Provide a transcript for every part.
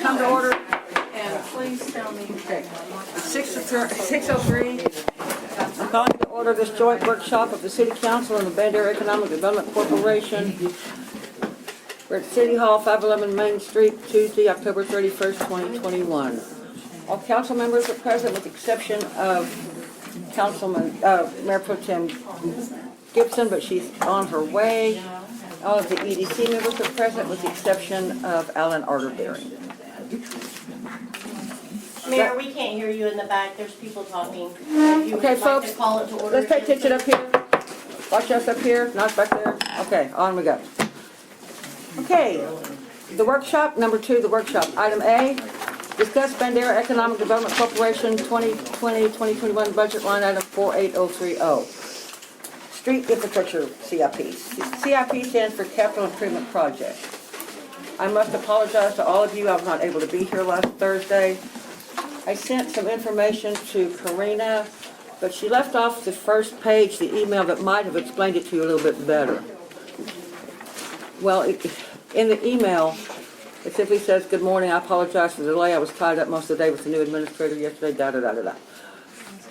come to order. And please tell me. Okay. 6:03. I'm calling to order this joint workshop of the City Council and the Bandera Economic Development Corporation. We're at City Hall, 511 Main Street, Tuesday, October 31st, 2021. All council members are present with the exception of Mayor Pro Tem Gibson, but she's on her way. All of the EDC members are present with the exception of Alan Arterberry. Mayor, we can't hear you in the back. There's people talking. If you would Okay, like folks, to call it to order. let's pay attention up here. Watch us up here, not back there. Okay, on we go. Okay, the workshop, number 2, the workshop. Item A, discuss Bandera Economic Development Corporation 2020-2021 budget line item 48030. Street infrastructure CIP. CIP stands for Capital Improvement Project. I must apologize to all of you. I was not able to be here last Thursday. I sent some information to Karina, but she left off the first page, the email that might have explained it to you a little bit better. Well, in the email, it simply says, "Good morning, I apologize for the delay. I was tied up most of the day with the new administrator yesterday, da-da-da-da-da."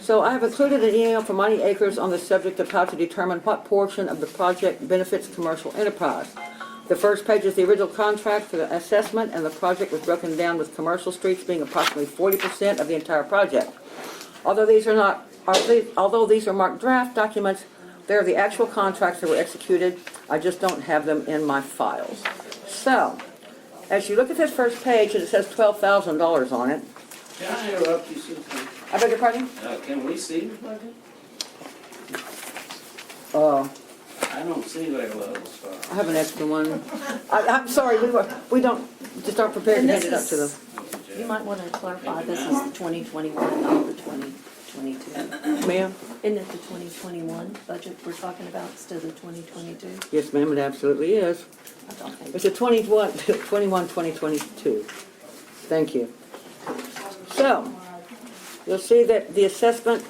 So I have included an email from Monty Akers on the subject of how to determine what portion of the project benefits commercial enterprise. The first page is the original contract for the assessment, and the project was broken down with commercial streets being approximately 40% of the entire project. Although these are marked draft documents, they're the actual contracts that were executed. I just don't have them in my files. So, as you look at this first page, and it says $12,000 on it. Can I interrupt you, Susan? I beg your pardon? Can we see the budget? I don't see very well, so. I have an extra one. I'm sorry, we don't, just aren't prepared to And hand this it up to them. You might want to clarify, this is the 2021, not the 2022. Ma'am? Isn't it the 2021 budget we're talking about instead of the 2022? Yes, ma'am, it absolutely is. I don't think. It's a 2022. Thank you. So, you'll see that the assessment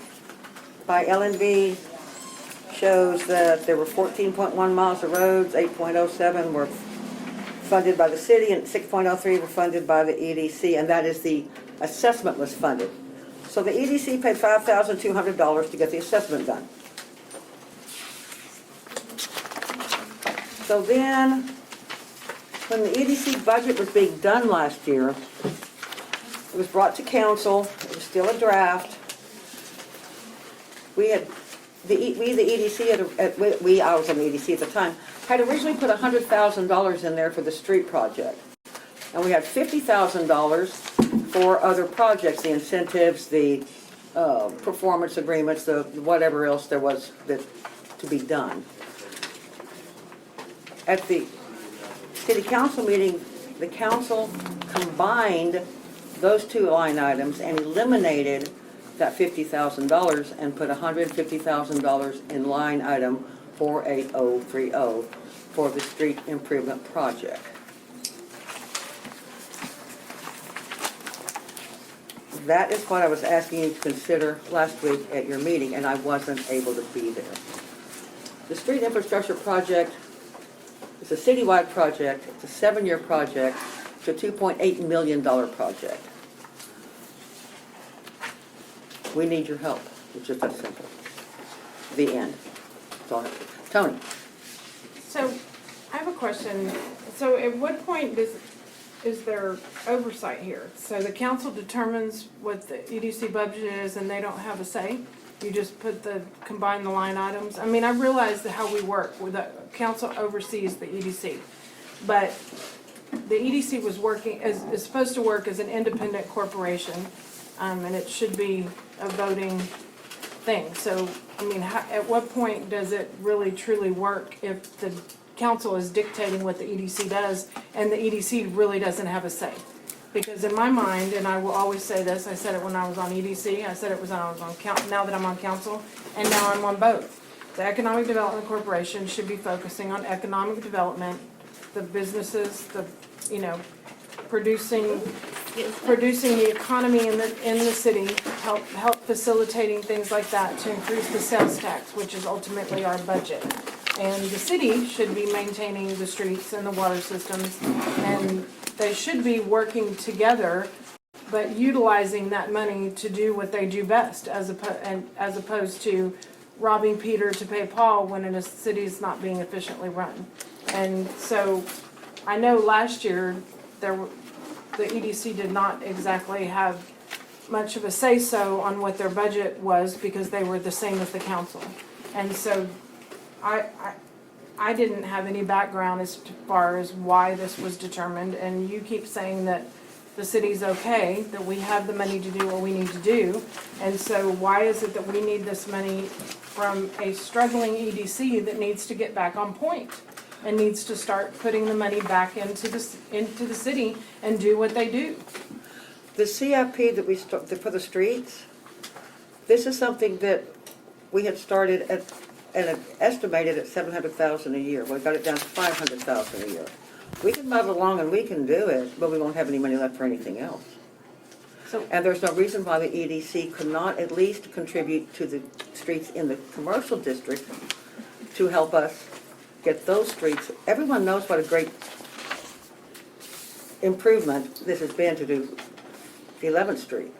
by LNB shows that there were 14.1 miles of roads, 8.07 were funded by the city, and 6.03 were funded by the EDC, and that is the assessment was funded. So the EDC paid $5,200 to get the assessment done. So then, when the EDC budget was being done last year, it was brought to council. It was still a draft. I was on the EDC at the time, had originally put $100,000 in there for the street project. And we had $50,000 for other projects, the incentives, the performance agreements, the whatever else there was that to be done. At the city council meeting, the council combined those two line items and eliminated that $50,000 and put $150,000 in line item 48030 for the street improvement project. That is what I was asking you to consider last week at your meeting, and I wasn't able to be there. The street infrastructure project is a citywide project. It's a 7-year project. It's a $2.8 million project. We need your help. It's just that simple. The end. That's all I have. Tony. So, I have a question. So, at what point is there oversight here? So, the council determines what the EDC budget is, and they don't have a say? You just combine the line items? I mean, I realize how we work. The council oversees the EDC, but the EDC is supposed to work as an independent corporation, and it should be a voting thing. So, I mean, at what point does it really truly work if the council is dictating what the EDC does and the EDC really doesn't have a say? Because in my mind, and I will always say this, I said it when I was on EDC, I said it when I was on now that I'm on council, and now I'm on both. The Economic Development Corporation should be focusing on economic development, the businesses, producing the economy in the city, help facilitating things like that to increase the sales tax, which is ultimately our budget. And the city should be maintaining the streets and the water systems and they should be working together, but utilizing that money to do what they do best, as opposed to robbing Peter to pay Paul when a city is not being efficiently run. And so, I know last year, the EDC did not exactly have much of a say-so on what their budget was, because they were the same as the council. And so, I didn't have any background as far as why this was determined, and you keep saying that the city's okay, that we have the money to do what we need to do, and so why is it that we need this money from a struggling EDC that needs to get back on point and needs to start putting the money back into the city and do what they do? The CIP that for the streets, this is something that we had started at, and estimated at $700,000 a year. We got it down to $500,000 a year. We can move along and we can do it, but we won't have any money left for anything else. So, And there's no reason why the EDC could not at least contribute to the streets in the commercial district to help us get those streets. Everyone knows what a great improvement this has been to do 11th Street.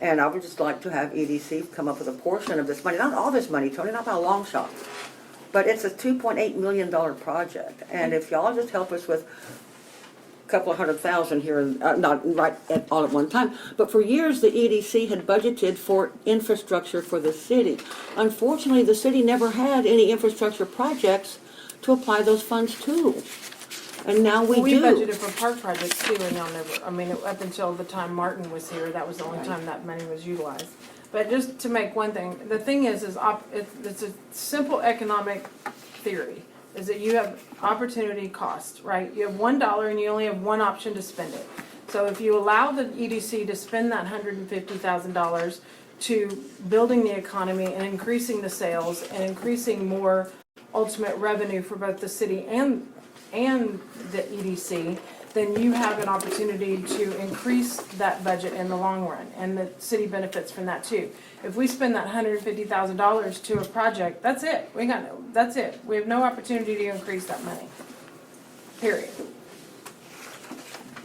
And I would just like to have EDC come up with a portion of this money, not all this money, Tony, not by a long shot. But it's a $2.8 million project, and if y'all just help us with a couple of $100,000 here, not right all at one time, but for years the EDC had budgeted for infrastructure for the city. Unfortunately, the city never had any infrastructure projects to apply those funds to, and now we we do. budgeted for park projects too, and y'all never, I mean, up until the time Martin was here, that was the only time that money was utilized. But just to make one thing, the thing is it's a simple economic theory, is that you have opportunity cost, right? You have $1 and you only have one option to spend it. So if you allow the EDC to spend that $150,000 to building the economy and increasing the sales and increasing more ultimate revenue for both the city and the EDC, then you have an opportunity to increase that budget in the long run, and the city benefits from that too. If we spend that $150,000 to a project, that's it. That's it. We have no opportunity to increase that money. Period.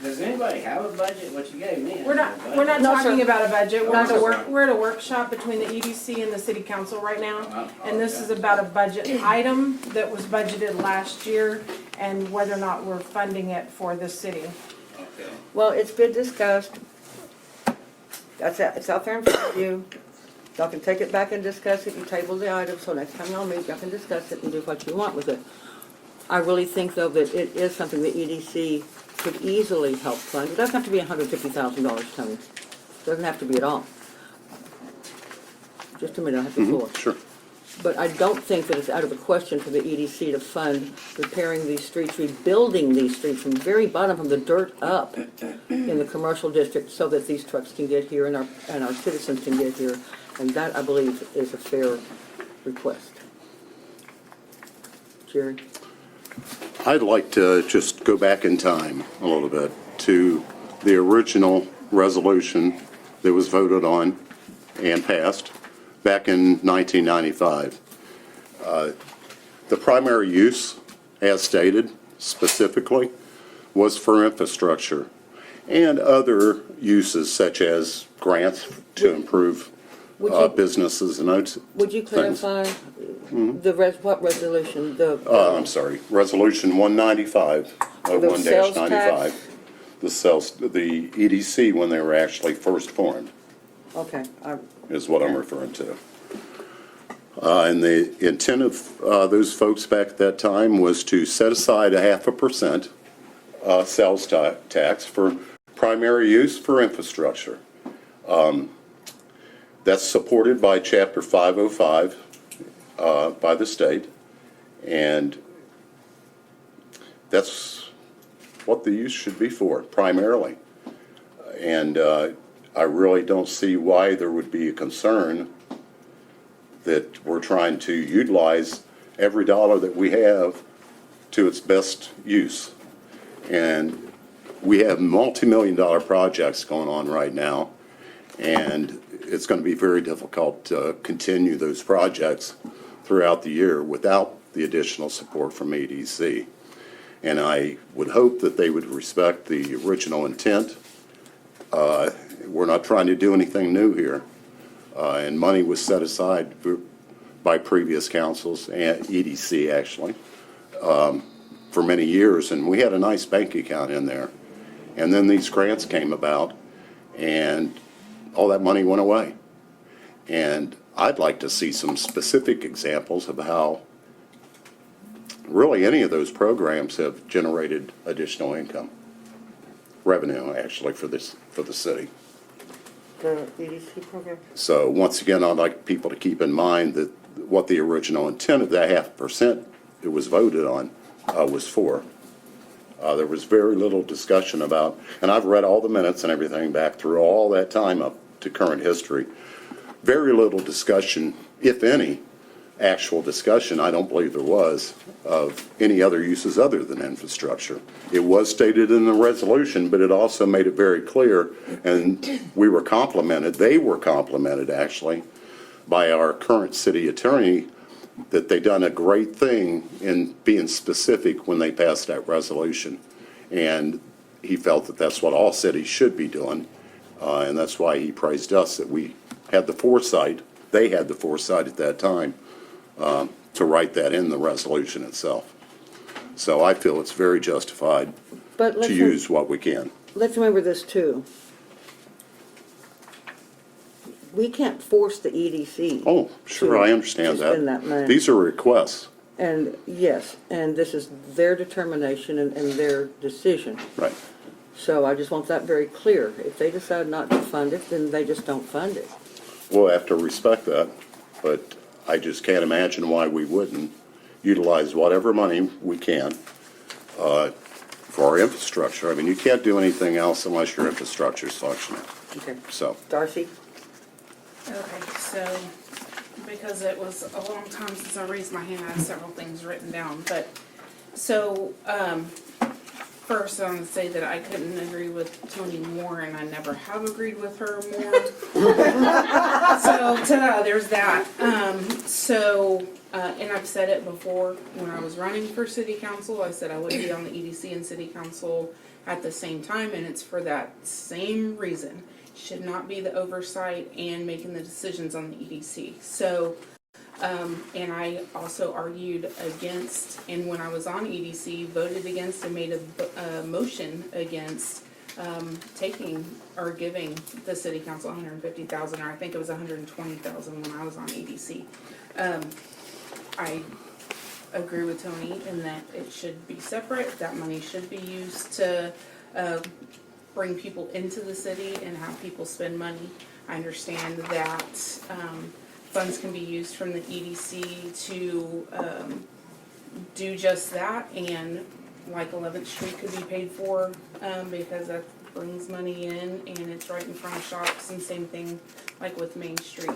Does anybody have a budget? What you gave me? We're not No, talking sir. about a budget. No, sir. We're at a workshop between the EDC and the city council right now. And this okay. is about a budget item that was budgeted last year and whether or not we're funding it for the city. Okay. Well, it's been discussed. It's out there in front of you. Y'all can take it back and discuss it. You table the item, so next time y'all meet, y'all can discuss it and do what you want with it. I really think, though, that it is something the EDC could easily help fund. It doesn't have to be $150,000, Tony. It doesn't have to be at all. Just a minute, I have the floor. Sure. But I don't think that it's out of the question for the EDC to fund repairing these streets, rebuilding these streets from the very bottom, from the dirt up in the commercial district, so that these trucks can get here and our citizens can get here. And that, I believe, is a fair request. Jerry? I'd like to just go back in time a little bit to the original resolution that was voted on and passed back in 1995. The primary use, as stated specifically, was for infrastructure and other uses such as grants to improve Would you- businesses and those Would you things. clarify what resolution? I'm sorry, Resolution 195, The sales 01-95. tax? The sales, the EDC, when they were actually first formed, Okay, is what I'm referring to. And the intent of those folks back at that time was to set aside 0.5% sales tax for primary use for infrastructure. That's supported by Chapter 505 by the state, and that's what the use should be for, primarily. And I really don't see why there would be a concern that we're trying to utilize every dollar that we have to its best use. And we have multi-million-dollar projects going on right now, and it's going to be very difficult to continue those projects throughout the year without the additional support from EDC. And I would hope that they would respect the original intent. We're not trying to do anything new here. And money was set aside by previous councils, and EDC actually, for many years, and we had a nice bank account in there. And then these grants came about, and all that money went away. And I'd like to see some specific examples of how really any of those programs have generated additional income, revenue actually for the city. The EDC program? So once again, I'd like people to keep in mind that what the original intent of that 0.5% it was voted on was for. There was very little discussion about, and I've read all the minutes and everything back through all that time up to current history. Very little discussion, if any, actual discussion, I don't believe there was, of any other uses other than infrastructure. It was stated in the resolution, but it also made it very clear, and we were complimented, they were complimented actually, by our current city attorney, that they done a great thing in being specific when they passed that resolution. And he felt that that's what all cities should be doing, and that's why he praised us that we had the foresight, they had the foresight at that time, to write that in the resolution itself. So I feel it's very justified But to let's, use what we can. let's remember this too. We can't force the EDC. Oh, sure, I understand to spend that money. These are requests, And yes, and this is their determination and their decision. right? So I just want that very clear. If they decide not to fund it, then they just don't fund it. We'll have to respect that, but I just can't imagine why we wouldn't utilize whatever money we can for our infrastructure. I mean, you can't do anything else unless your infrastructure is functioning. Okay. So, Darcy? Okay, so, because it was a long time since I raised my hand, I have several things written down, but, so, first, I'm gonna say that I couldn't agree with Tony more, and I never have agreed with her more. So, ta-da, there's that. And I've said it before, when I was running for city council, I said I would be on the EDC and city council at the same time, and it's for that same reason. Should not be the oversight and making the decisions on the EDC. So, and I also argued against, and when I was on EDC, voted against and made a motion against taking or giving the city council $150,000, or I think it was $120,000 when I was on EDC. I agree with Tony in that it should be separate. That money should be used to bring people into the city and have people spend money. I understand that funds can be used from the EDC to do just that, and like 11th Street could be paid for because that brings money in and it's right in front of shops, and same thing like with Main Street.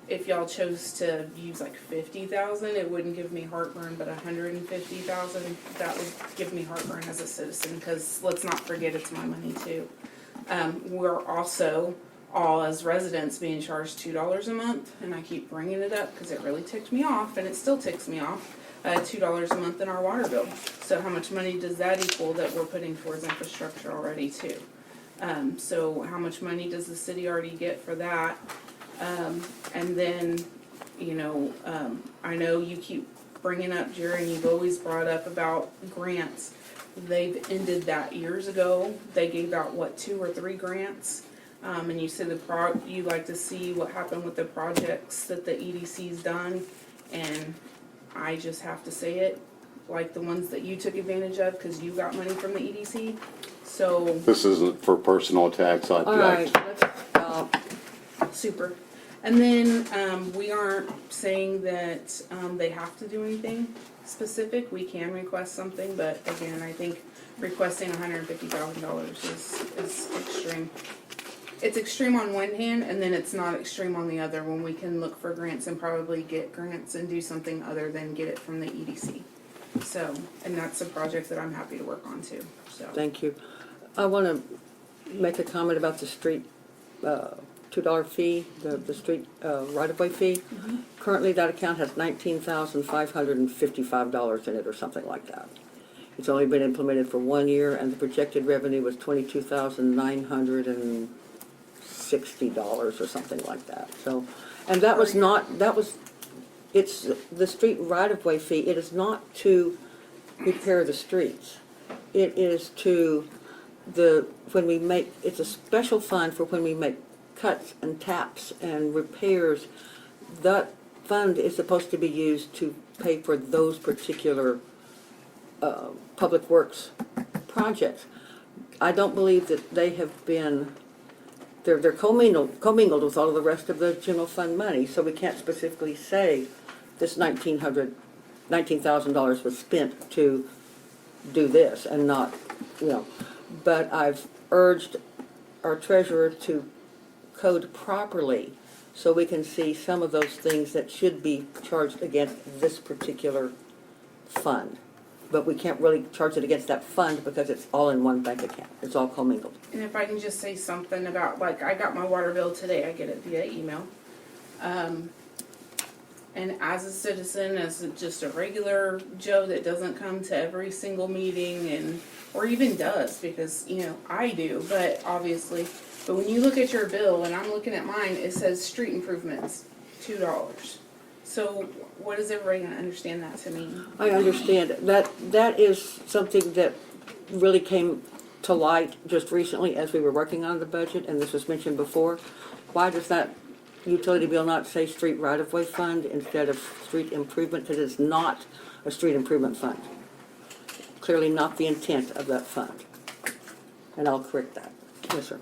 If y'all chose to use like 50,000, it wouldn't give me heartburn, but 150,000, that would give me heartburn as a citizen, because let's not forget it's my money too. We're also all as residents being charged $2 a month, and I keep bringing it up because it really ticked me off, and it still ticks me off, $2 a month in our water bill. So how much money does that equal that we're putting towards infrastructure already too? So how much money does the city already get for that? And then, you know, I know you keep bringing up, Jerry, and you've always brought up about grants. They've ended that years ago. They gave out, what, 2 or 3 grants? And you said you like to see what happened with the projects that the EDC's done, and I just have to say it, like the ones that you took advantage of because you got money from the EDC. So this isn't for personal attacks. All right, let's stop. super. And then we aren't saying that they have to do anything specific. We can request something, but again, I think requesting $150,000 is extreme. It's extreme on one hand, and then it's not extreme on the other, when we can look for grants and probably get grants and do something other than get it from the EDC. So, and that's a project that I'm happy to work on too, so. Thank you. I want to make a comment about the street $2 fee, the street right-of-way fee. Currently, that account has $19,555 in it or something like that. It's only been implemented for 1 year, and the projected revenue was $22,960 or something like that. So, and that was not, it's the street right-of-way fee. It is not to repair the streets. It is to it's a special fund for when we make cuts and taps and repairs. That fund is supposed to be used to pay for those particular public works projects. I don't believe that they have been, they're commingled with all of the rest of the general fund money, so we can't specifically say this $19,000 was spent to do this and not, but I've urged our treasurer to code properly so we can see some of those things that should be charged against this particular fund. But we can't really charge it against that fund because it's all in one bank account. It's all commingled. And if I can just say something about, like, I got my water bill today, I get it via email. And as a citizen, as just a regular Joe that doesn't come to every single meeting or even does, because, I do, but when you look at your bill, and I'm looking at mine, it says street improvements, $2. So what is everybody gonna understand that to mean? I understand. That is something that really came to light just recently as we were working on the budget, and this was mentioned before. Why does that utility bill not say street right-of-way fund instead of street improvement? Because it's not a street improvement fund. Clearly not the intent of that fund. And I'll correct that. Yes, sir.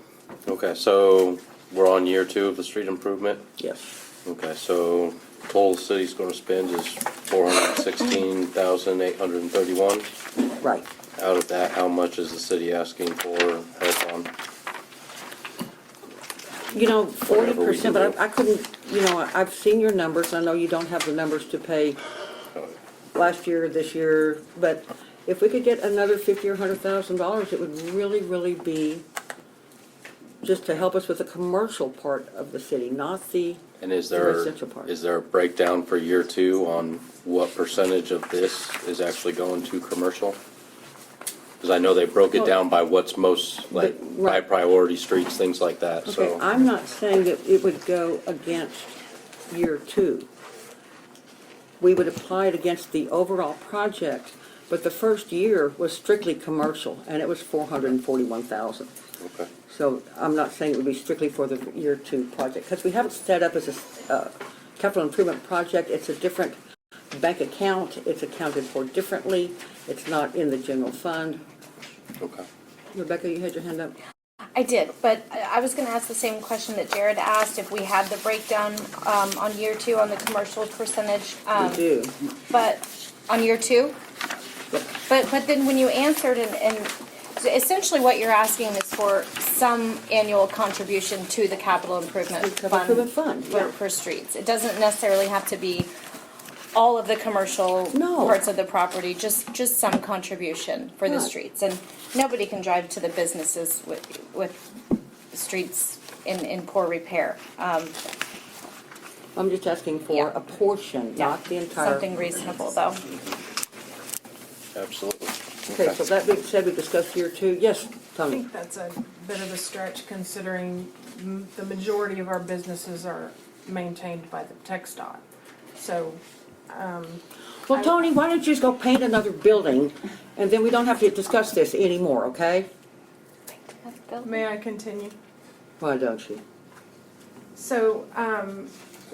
Okay, so we're on year 2 of the street improvement. Yes. Okay, so total the city's going to spend is $416,831. Right. Out of that, how much is the city asking for help on? 40%, but I couldn't, I've seen your numbers. I know you don't have the numbers to pay last year, this year, but if we could get another $50,000 or $100,000, it would really, really be just to help us with the commercial part of the city, not the And is residential part. there a breakdown for year 2 on what percentage of this is actually going to commercial? Because I know they broke it down by what's most, high priority streets, things like that, Okay, so. I'm not saying that it would go against year 2. We would apply it against the overall project, but the first year was strictly commercial, and it was $441,000. Okay. So I'm not saying it would be strictly for the year 2 project, because we have it set up as a capital improvement project. It's a different bank account. It's accounted for differently. It's not in the general fund. Okay. Rebecca, you had your hand up? I did, but I was going to ask the same question that Jared asked, if we had the breakdown on year 2 on the commercial percentage. We do. But on year 2? But then when you answered, and essentially what you're asking is for some annual contribution to the capital improvement fund yeah. for streets. It doesn't necessarily have to be all of the commercial No. parts of the property, just some contribution for the Right. streets. And nobody can drive to the businesses with streets in poor repair. I'm just asking for Yeah. a portion, not the entire. Something reasonable, though. Absolutely. Okay, so that being said, we discussed year 2. Yes, I Tony? think that's a bit of a stretch considering the majority of our businesses are maintained by the tech dot. So, Well, Tony, why don't you just go paint another building, and then we don't have to discuss this anymore, okay? may I continue? Why don't you? So,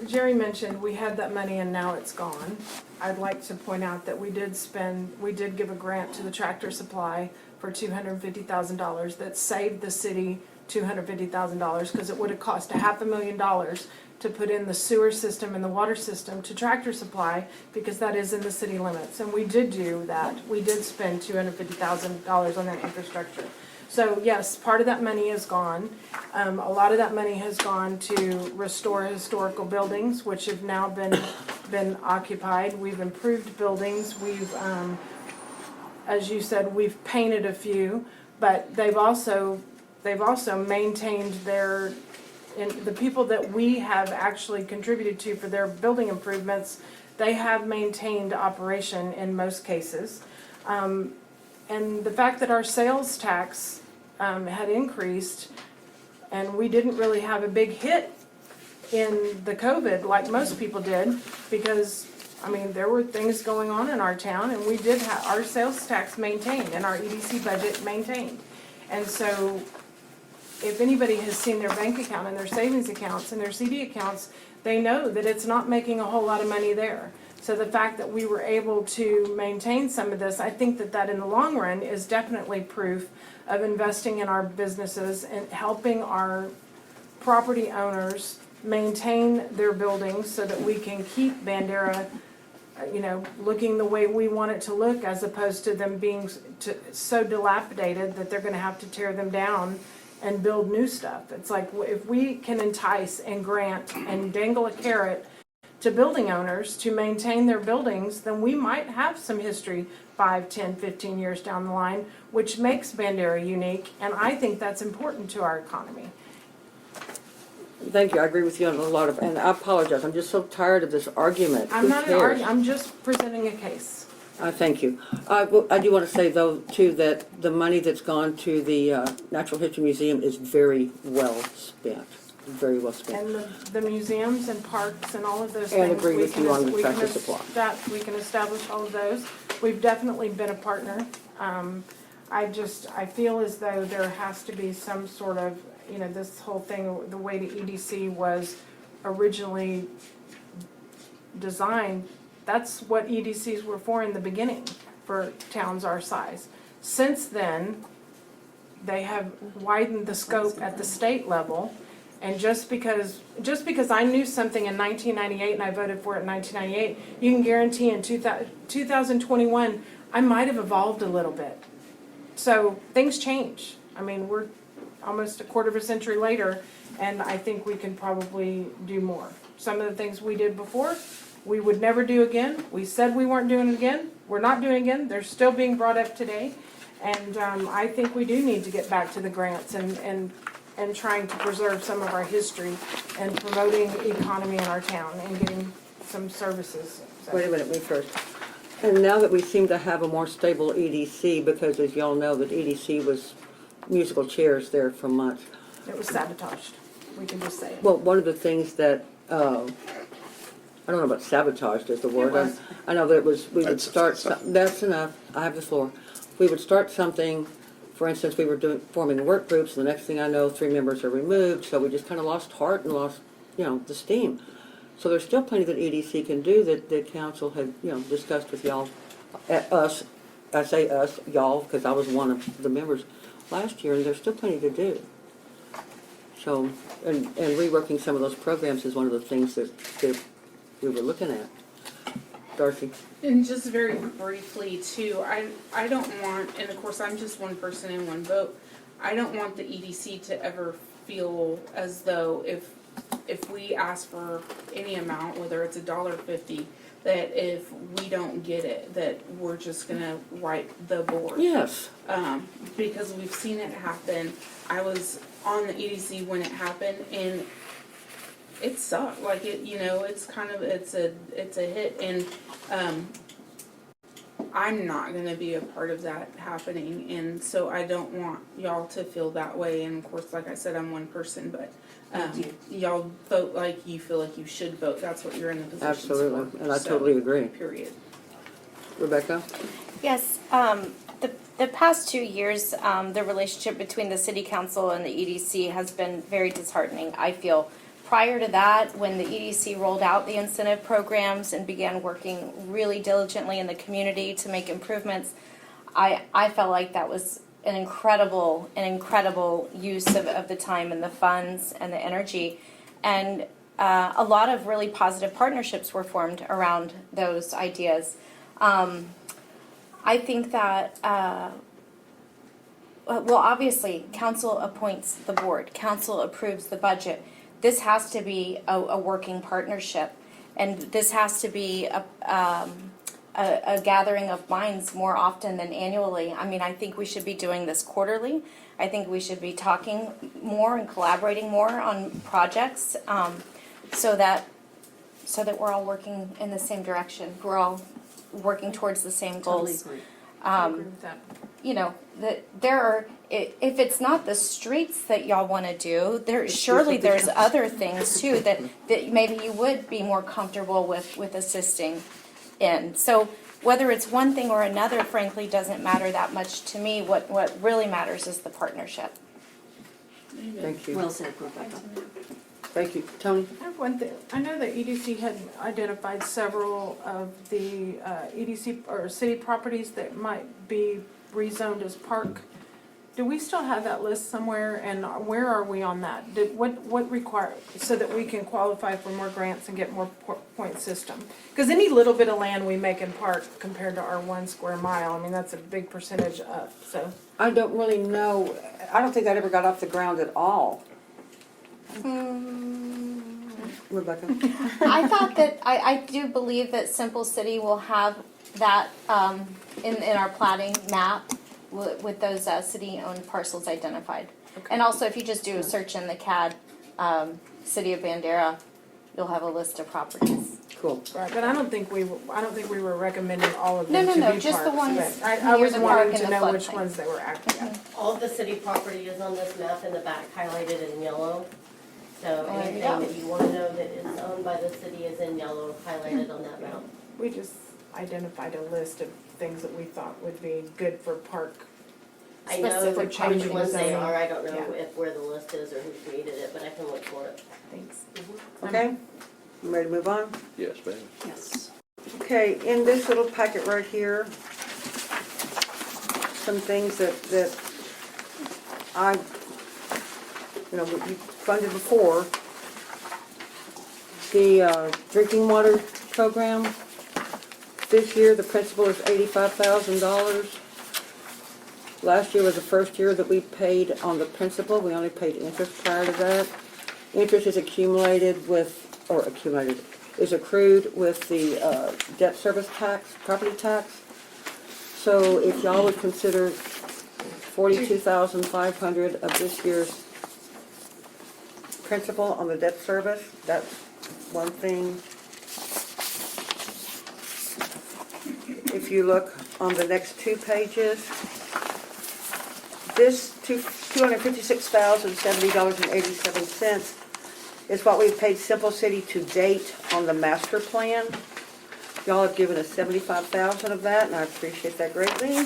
Jerry mentioned we had that money and now it's gone. I'd like to point out that we did give a grant to the Tractor Supply for $250,000 that saved the city $250,000 because it would have cost $500,000 to put in the sewer system and the water system to Tractor Supply because that is in the city limits. And we did do that. We did spend $250,000 on that infrastructure. So yes, part of that money is gone. A lot of that money has gone to restore historical buildings, which have now been occupied. We've improved buildings. We've, as you said, we've painted a few, but they've also maintained their, and the people that we have actually contributed to for their building improvements, they have maintained operation in most cases. And the fact that our sales tax had increased, and we didn't really have a big hit in the COVID like most people did, because, I mean, there were things going on in our town, and we did have our sales tax maintained and our EDC budget maintained. And so if anybody has seen their bank account and their savings accounts and their CD accounts, they know that it's not making a whole lot of money there. So the fact that we were able to maintain some of this, I think that that in the long run is definitely proof of investing in our businesses and helping our property owners maintain their buildings so that we can keep Bandera, you know, looking the way we want it to look, as opposed to them being so dilapidated that they're gonna have to tear them down and build new stuff. It's like, if we can entice and grant and dangle a carrot to building owners to maintain their buildings, then we might have some history 5, 10, 15 years down the line, which makes Bandera unique, and I think that's important to our economy. Thank you, I agree with you on a lot of, and I apologize, I'm just so tired of this argument. I'm Who not cares? arguing, I'm just presenting a case. Thank you. I do want to say, though, too, that the money that's gone to the Natural History Museum is very well spent. Very well spent. And the museums and parks and all of those And things. agree with you on the we can Tractor Supply. We can establish all of those. We've definitely been a partner. I feel as though there has to be some sort of, you know, this whole thing, the way the EDC was originally designed, that's what EDCs were for in the beginning, for towns our size. Since then, they have widened the scope at the state level, and just because I knew something in 1998 and I voted for it in 1998, you can guarantee in 2021 I might have evolved a little bit. So things change. I mean, we're almost a quarter of a century later, and I think we can probably do more. Some of the things we did before, we would never do again. We said we weren't doing it again. We're not doing it again. They're still being brought up today. And I think we do need to get back to the grants and trying to preserve some of our history and promoting economy in our town and getting some services. So. Wait a minute, me first. And now that we seem to have a more stable EDC, because as y'all know, that EDC was musical chairs there for months. It was sabotaged. We can just say it. Well, one of the things that, I don't know about sabotaged is the word. was. I know that it was, we would start, that's enough, I have the floor. We would start something, for instance, we were forming work groups, and the next thing I know, 3 members are removed, so we just kind of lost heart and lost, you know, the steam. So there's still plenty that EDC can do that the council had, you know, discussed with y'all, us, I say us, y'all, because I was one of the members last year, and there's still plenty to do. So, and reworking some of those programs is one of the things that we were looking at. Darcy? And just very briefly too, I don't want, and of course I'm just one person and one vote, I don't want the EDC to ever feel as though if we ask for any amount, whether it's $1.50, that if we don't get it, that we're just gonna wipe the board. Yes. Because we've seen it happen. I was on the EDC when it happened, and it sucked. Like it, you know, it's kind of it's a hit, and I'm not gonna be a part of that happening, and so I don't want y'all to feel that way. And of course, like I said, I'm one person, but y'all vote like you feel like you should vote. That's what you're in the position for. Absolutely, and I totally agree. Period. Rebecca? Yes, the past 2 years, the relationship between the city council and the EDC has been very disheartening, I feel. Prior to that, when the EDC rolled out the incentive programs and began working really diligently in the community to make improvements, I felt like that was an incredible use of the time and the funds and the energy. And a lot of really positive partnerships were formed around those ideas. I think that, well, obviously, council appoints the board. Council approves the budget. This has to be a working partnership, and this has to be a gathering of minds more often than annually. I mean, I think we should be doing this quarterly. I think we should be talking more and collaborating more on projects, so that we're all working in the same direction. We're all working towards the same goals. Totally I agree with that. you know, that there are, if it's not the streets that y'all want to do, surely there's other things too that maybe you would be more comfortable with assisting in. So whether it's one thing or another, frankly, doesn't matter that much to me. What really matters is the partnership. Thank you. Well said, Rebecca. Thank you. Tony? I have one thing. I know that EDC had identified several of the EDC or city properties that might be rezoned as park. Do we still have that list somewhere, and where are we on that? What require, so that we can qualify for more grants and get more point system? Because any little bit of land we make in park compared to our 1 square mile, I mean, that's a big percentage up, so. I don't really know, I don't think that ever got off the ground at all. Rebecca? I thought that, I do believe that Simple City will have that in our plating map with those city-owned parcels identified. And also, if you just do a search in the CAD, City of Bandera, you'll have a list of properties. Cool. Right, but I don't think we were recommending all of No, them no, to be no, parks. just the ones but I near was the park wanting and to the know which floodplain. ones they were active at. All of the city property is on this map in the back, highlighted in yellow. So There you anything go. that you want to know that is owned by the city is in yellow, highlighted on that map. We just identified a list of things that we thought would be good for park. I know Specific which changing ones they zoning. are, I don't know Yeah. where the list is or who created it, but I can look for it. Thanks. Okay? You ready to move on? Yes, ma'am. Yes. Okay, in this little packet right here, some things that I, we funded before. The drinking water program, this year the principal is $85,000. Last year was the first year that we paid on the principal. We only paid interest prior to that. Interest is accrued with the debt service tax, property tax. So if y'all would consider $42,500 of this year's principal on the debt service, that's one thing. If you look on the next 2 pages, this $256,070.87 is what we've paid Simple City to date on the master plan. Y'all have given us $75,000 of that, and I appreciate that greatly.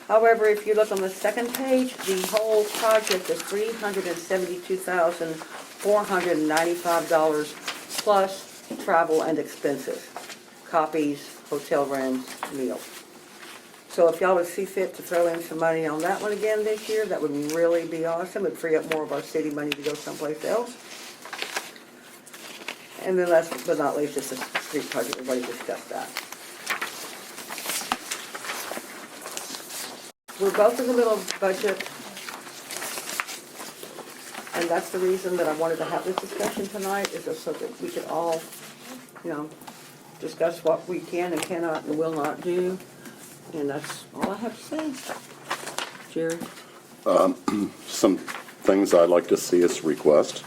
However, if you look on the second page, the whole project is $372,495 plus travel and expenses, copies, hotel rooms, meals. So if y'all would see fit to throw in some money on that one again this year, that would really be awesome. It'd free up more of our city money to go someplace else. And then last but not least, just the street project, we've already discussed that. We're both in the middle of budget, and that's the reason that I wanted to have this discussion tonight, is just so that we could all, discuss what we can and cannot and will not do. And that's all I have to say. Jerry? Some things I'd like to see us request.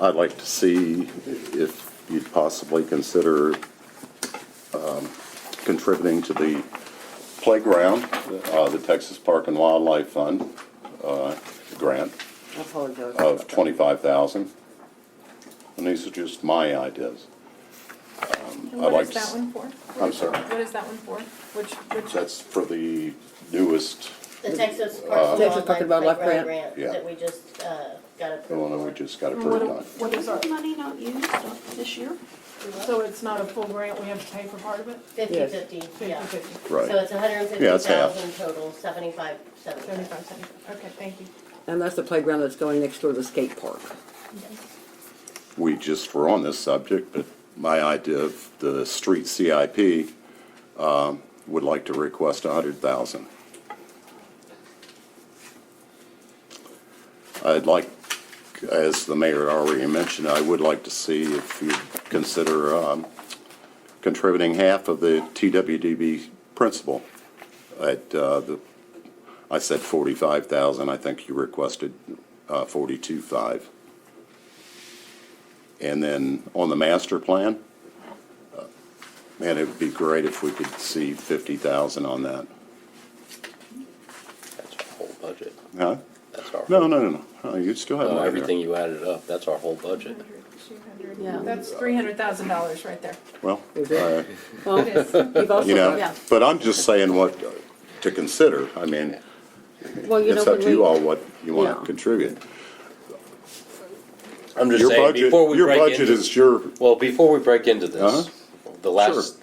I'd like to see if you'd possibly consider contributing to the playground, the Texas Park and Wildlife Fund grant I apologize. of $25,000. And these are just my ideas. And I'd what like is to that one for? I'm sorry. What is that one for? Which? That's for the newest, The Texas Parks Texas Park and and Wildlife Wildlife grant. grant Yeah. that we just got the one that we approved for. just got What approved on. what is our, Money not used this year? so it's not a full grant, we have to pay for part of it? 50/50, yeah. 50/50. So Right. it's Yeah, it's half. 150,000 total, 75. 75. Okay, thank you. And that's the playground that's going next door to the skate park. We just were on this subject, but my idea of the street CIP would like to request $100,000. I'd like, as the mayor already mentioned, I would like to see if you consider contributing half of the TWDB principal at I said 45,000. I think you requested 42.5. And then on the master plan, Man, it would be great if we could see 50,000 on that. That's our whole budget. Huh? That's our. No, you still have money there. Everything you added up, that's our whole budget. 200. Yeah. That's $300,000 right there. Well, Is it? Well, you've also you know, got, but I'm just saying what to consider. I mean, well, you know, it's up when to you we, all what you want Yeah. to contribute. I'm just Your saying, budget, before we your break budget into, is your, well, before we break into this, Uh-huh. the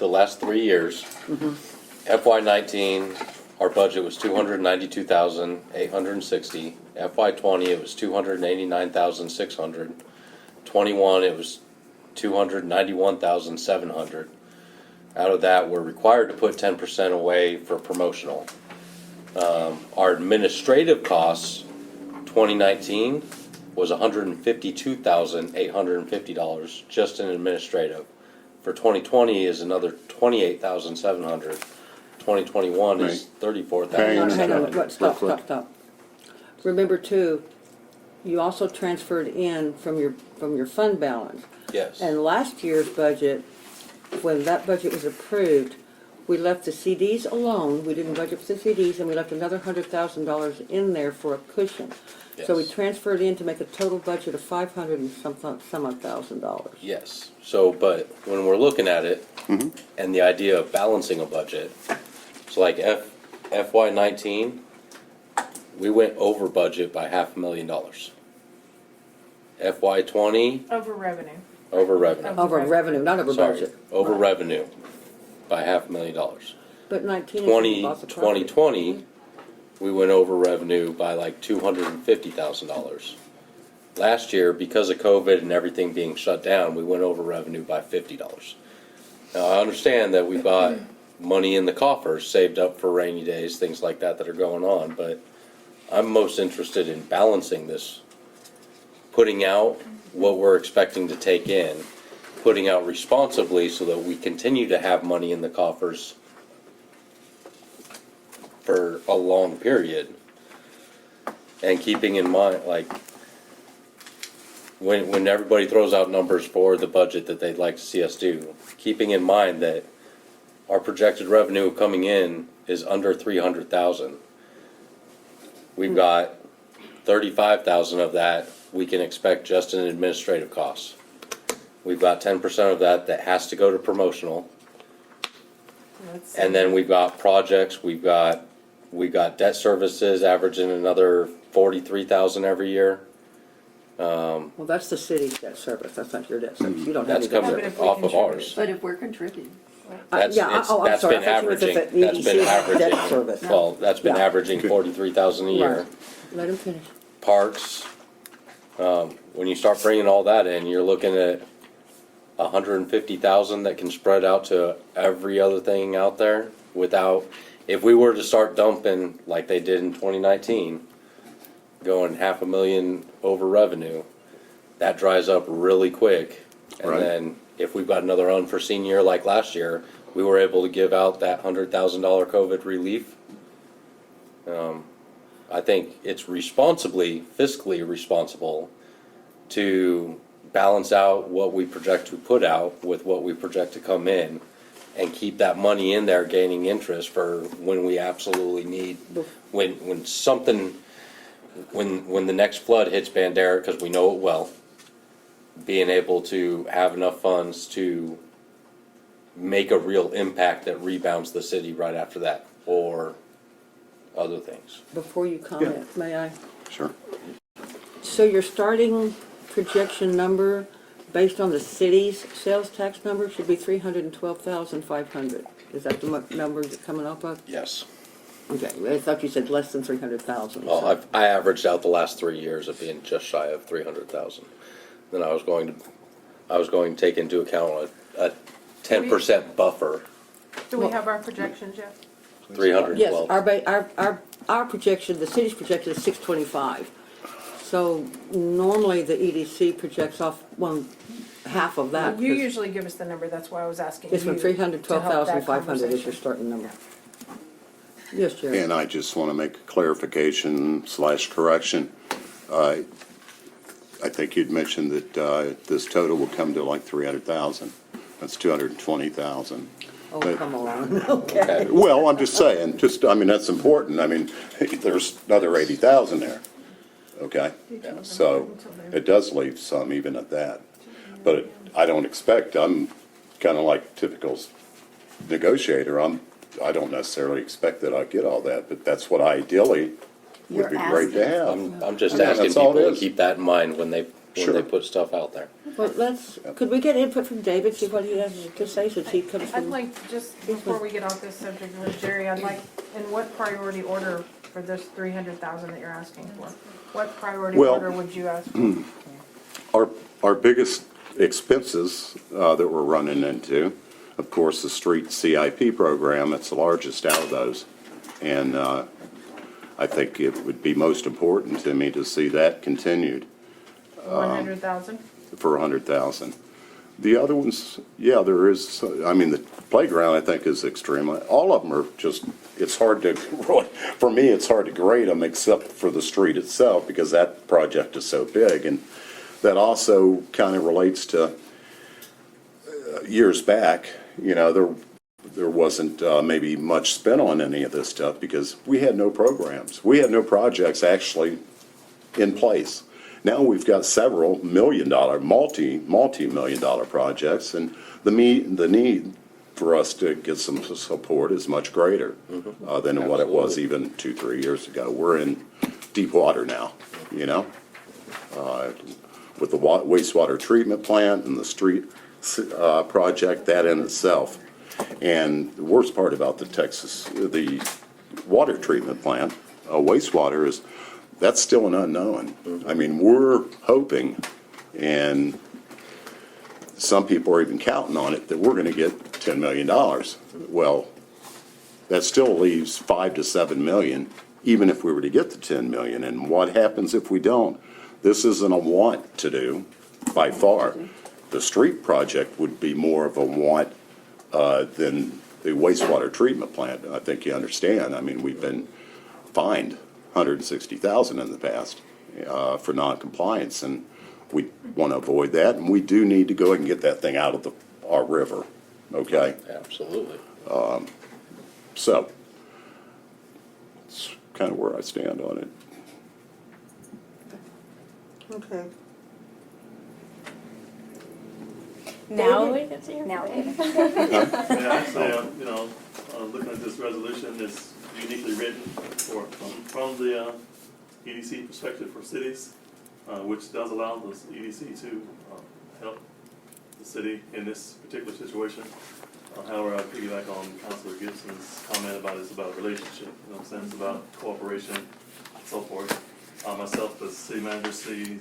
last 3 years, FY19, our budget was 292,860. FY20, it was 289,600. 21, it was 291,700. Out of that, we're required to put 10% away for promotional. Our administrative costs, 2019, was $152,850 just in administrative. For 2020 is another 28,700. 2021 is Hang 34,700. hang on, stop. Remember too, you also transferred in from your fund balance. Yes. And last year's budget, when that budget was approved, we left the CDs alone, we didn't budget for the CDs, and we left another $100,000 in there for a cushion. So we Yes. transferred in to make a total budget of $500 and some odd thousand dollars. Yes, so, but when we're looking at it, and the idea of balancing a budget, so like FY19, we went over budget by $500,000. FY20, Over revenue. over revenue. Over revenue, not over Sorry, budget. over revenue by $500,000. But 19 is 20, lots of property. 2020, we went over revenue by like $250,000. Last year, because of COVID and everything being shut down, we went over revenue by $50. Now, I understand that we've got money in the coffers saved up for rainy days, things like that that are going on, but I'm most interested in balancing this, putting out what we're expecting to take in, putting out responsibly so that we continue to have money in the coffers for a long period. And keeping in mind, like, when everybody throws out numbers for the budget that they'd like to see us do, keeping in mind that our projected revenue coming in is under 300,000. We've got 35,000 of that we can expect just in administrative costs. We've got 10% of that that has to go to promotional. And then we've got projects, we've got debt services averaging another 43,000 every year. Well, that's the city's debt service, that's not your debt service, you don't have That's any debt coming but service. if we off of contribute. ours. But if we're contributing. That's, Yeah, it's, I'm that's sorry, been I thought you were just averaging, at that's been EDC debt averaging, service. well, that's been Yeah. averaging 43,000 a year. Right. Let him finish. Parks, when you start bringing all that in, you're looking at 150,000 that can spread out to every other thing out there without, if we were to start dumping like they did in 2019, going $500,000 over revenue, that dries up really quick. And Right. then if we've got another unforeseen year like last year, we were able to give out that $100,000 COVID relief. I think it's fiscally responsible to balance out what we project to put out with what we project to come in and keep that money in there gaining interest for when we absolutely need, when the next flood hits Bandera, because we know it well, being able to have enough funds to make a real impact that rebounds the city right after that, or other things. Before you comment, may I? sure. So your starting projection number, based on the city's sales tax number, should be 312,500. Is that the number you're coming up with? Yes. Okay, I thought you said less than 300,000. Well, I averaged out the last 3 years of being just shy of 300,000. Then I was going to take into account a 10% buffer, Do we have our projections yet? 312. Yes, our projection, the city's projection is 625. So normally the EDC projects off half of that. You 'cause usually give us the number, that's why I was asking you. It's from to help that 312,500 is your conversation. starting number. Yes, Jerry. And I just want to make a clarification/correction. I think you'd mentioned that this total will come to like 300,000. That's 220,000. Oh, come on, okay. Well, I'm just saying, I mean, that's important. I mean, there's another 80,000 there, okay? So it does leave some even at that. But I don't expect, I'm kind of like typical negotiator. I don't necessarily expect that I get all that, but that's what ideally would be great to have. I'm just Yeah, asking that's all it people to is. keep that in mind when they Sure. put stuff out there. Well, could we get input from David, see what he has to say, since he comes I'd from? like, just before we get off this subject with Jerry, I'd like, in what priority order for this 300,000 that you're asking for? What priority Well- order would you ask for? Our biggest expenses that we're running into, of course, the street CIP program, it's the largest out of those. And I think it would be most important to me to see that continued 100,000? for 100,000. The other ones, yeah, there is, I mean, the playground, I think, is extremely, all of them are just, it's hard to, really, for me, it's hard to grade them except for the street itself, because that project is so big. And that also kind of relates to years back, you know, there wasn't maybe much spent on any of this stuff because we had no programs. We had no projects actually in place. Now we've got several $1 million, multi-million dollar projects, and the need for us to get some support is much greater than what it was even 2-3 years ago. We're in deep water now, you know, with the wastewater treatment plant and the street project, that in itself. And the worst part about the water treatment plant, wastewater, is that's still an unknown. I mean, we're hoping, and some people are even counting on it, that we're going to get $10 million. Well, that still leaves 5 to 7 million, even if we were to get the 10 million. And what happens if we don't? This isn't a want to do, by far. The street project would be more of a want than the wastewater treatment plant. I think you understand. I mean, we've been fined $160,000 in the past for non-compliance, and we want to avoid that. And we do need to go ahead and get that thing out of our river. Okay, Absolutely. so it's kind of where I stand on it. Okay. Now, Yeah, actually, you know, looking at this resolution, it's uniquely written from the EDC perspective for cities, which does allow the EDC to help the city in this particular situation. However, I piggyback on Councilor Gibson's comment about it's about relationship, you know what I'm saying? It's about cooperation, and so forth. Myself, as city manager, see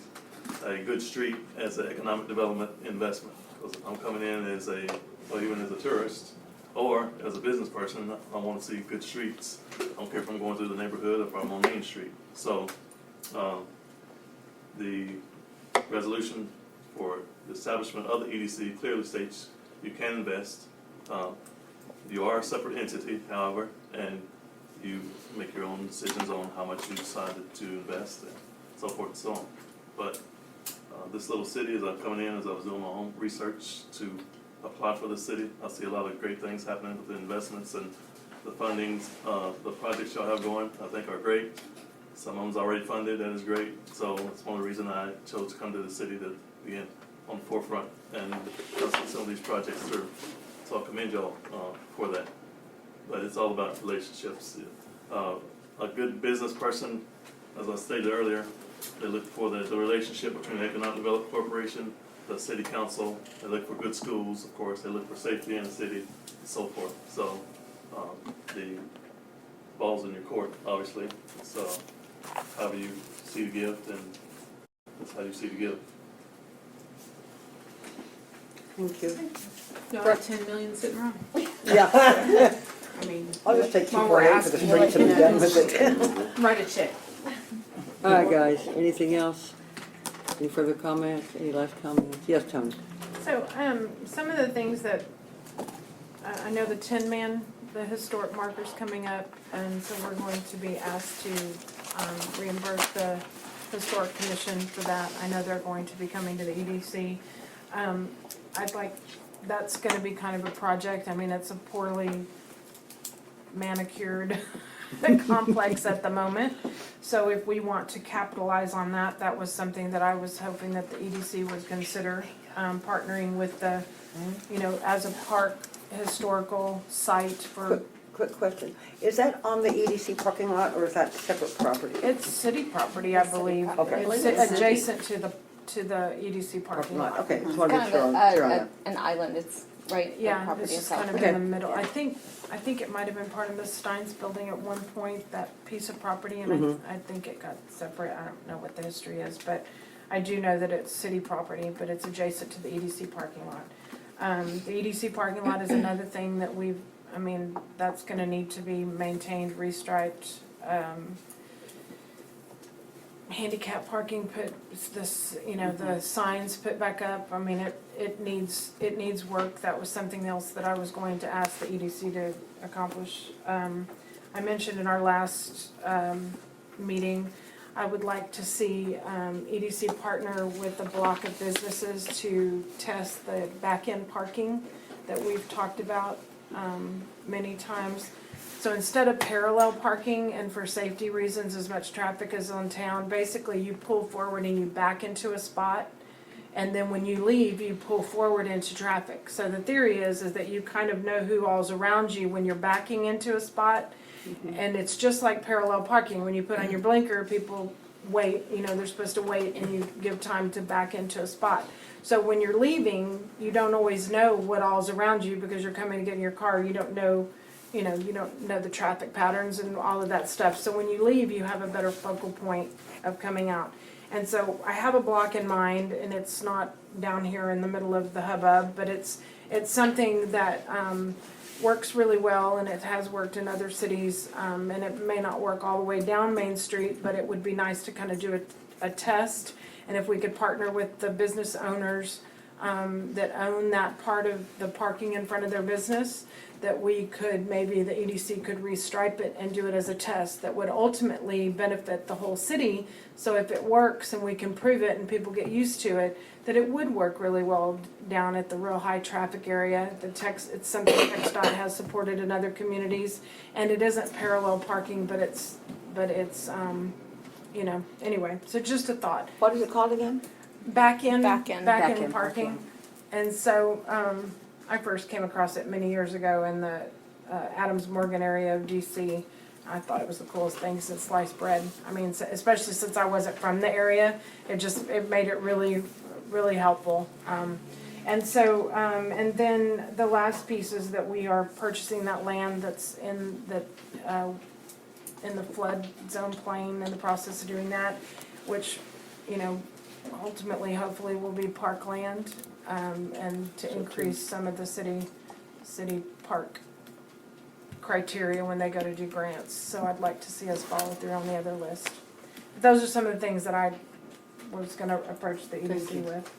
a good street as an economic development investment. Because if I'm coming in as or even as a tourist, or as a business person, I want to see good streets. I don't care if I'm going through the neighborhood or if I'm on Main Street. So, the resolution for the establishment of the EDC clearly states you can invest. You are a separate entity, however, and you make your own decisions on how much you decided to invest and so forth and so on. But this little city, as I'm coming in, as I was doing my own research to apply for the city, I see a lot of great things happening with the investments and the fundings. The projects y'all have going, I think, are great. Some of them's already funded, that is great. So it's one of the reasons I chose to come to the city to be on the forefront and see some of these projects through. So I commend y'all for that. But it's all about relationships. A good business person, as I stated earlier, they look for the relationship between the Economic Development Corporation, the city council. They look for good schools, of course. They look for safety in the city, and so forth. So the ball's in your court, obviously. So however you see the gift, and that's how you see the gift. Thank you. Y'all have 10 million sitting around. Yeah. I mean, I'll just take while we're 2.8 for the asking, streets and be done with it. write a check. All right, guys, anything else? Any further comments? Any last comments? Yes, Tony? So, some of the things that, I know the Tin Man, the historic marker's coming up, and so we're going to be asked to reimburse the Historic Commission for that. I know they're going to be coming to the EDC. I'd like that's gonna be kind of a project. I mean, it's a poorly manicured complex at the moment. So if we want to capitalize on that, that was something that I was hoping that the EDC would consider, partnering with the, you know, as a park historical site for, Quick question. Is that on the EDC parking lot or is that separate property? it's city property, I believe. Okay. It's adjacent to the EDC parking lot. Okay, just It's want to kind make of sure I'm clear on that. an island, it's right, the Yeah, property it's just itself. kind of in the middle. I think it might have been part of Miss Stein's building at one point, that piece of property, and I think it got separate. I don't know what the history is, but I do know that it's city property, but it's adjacent to the EDC parking lot. The EDC parking lot is another thing that I mean, that's gonna need to be maintained, restriped, handicap parking put, this, you know, the signs put back up. I mean, it needs work. That was something else that I was going to ask the EDC to accomplish. I mentioned in our last, meeting, I would like to see, EDC partner with a block of businesses to test the back-end parking that we've talked about, many times. So instead of parallel parking and for safety reasons, as much traffic is on town, basically you pull forward and you back into a spot. And then when you leave, you pull forward into traffic. So the theory is that you kind of know who all's around you when you're backing into a spot. And it's just like parallel parking. When you put on your blinker, people wait, you know, they're supposed to wait and you give time to back into a spot. So when you're leaving, you don't always know what all's around you because you're coming to get in your car. You don't know, you don't know the traffic patterns and all of that stuff. So when you leave, you have a better focal point of coming out. And so I have a block in mind, and it's not down here in the middle of the hubbub, but it's something that works really well, and it has worked in other cities, and it may not work all the way down Main Street, but it would be nice to kind of do a test. And if we could partner with the business owners that own that part of the parking in front of their business, that we could, maybe the EDC could restripe it and do it as a test that would ultimately benefit the whole city. So if it works and we can prove it and people get used to it, that it would work really well down at the real high traffic area. It's something TxDOT has supported in other communities, and it isn't parallel parking, but it's you know, anyway, so just a thought. What is it called again? Back-end Back-end parking. And so, I first came across it many years ago in the Adams Morgan area of DC. I thought it was the coolest thing since sliced bread. I mean, especially since I wasn't from the area, it made it really, really helpful. And so, and then the last piece is that we are purchasing that land that's in the flood zone plain, in the process of doing that, which, you know, ultimately, hopefully will be parkland, and to increase some of the city park criteria when they go to do grants. So I'd like to see us follow through on the other list. Those are some of the things that I was gonna approach the EDC with.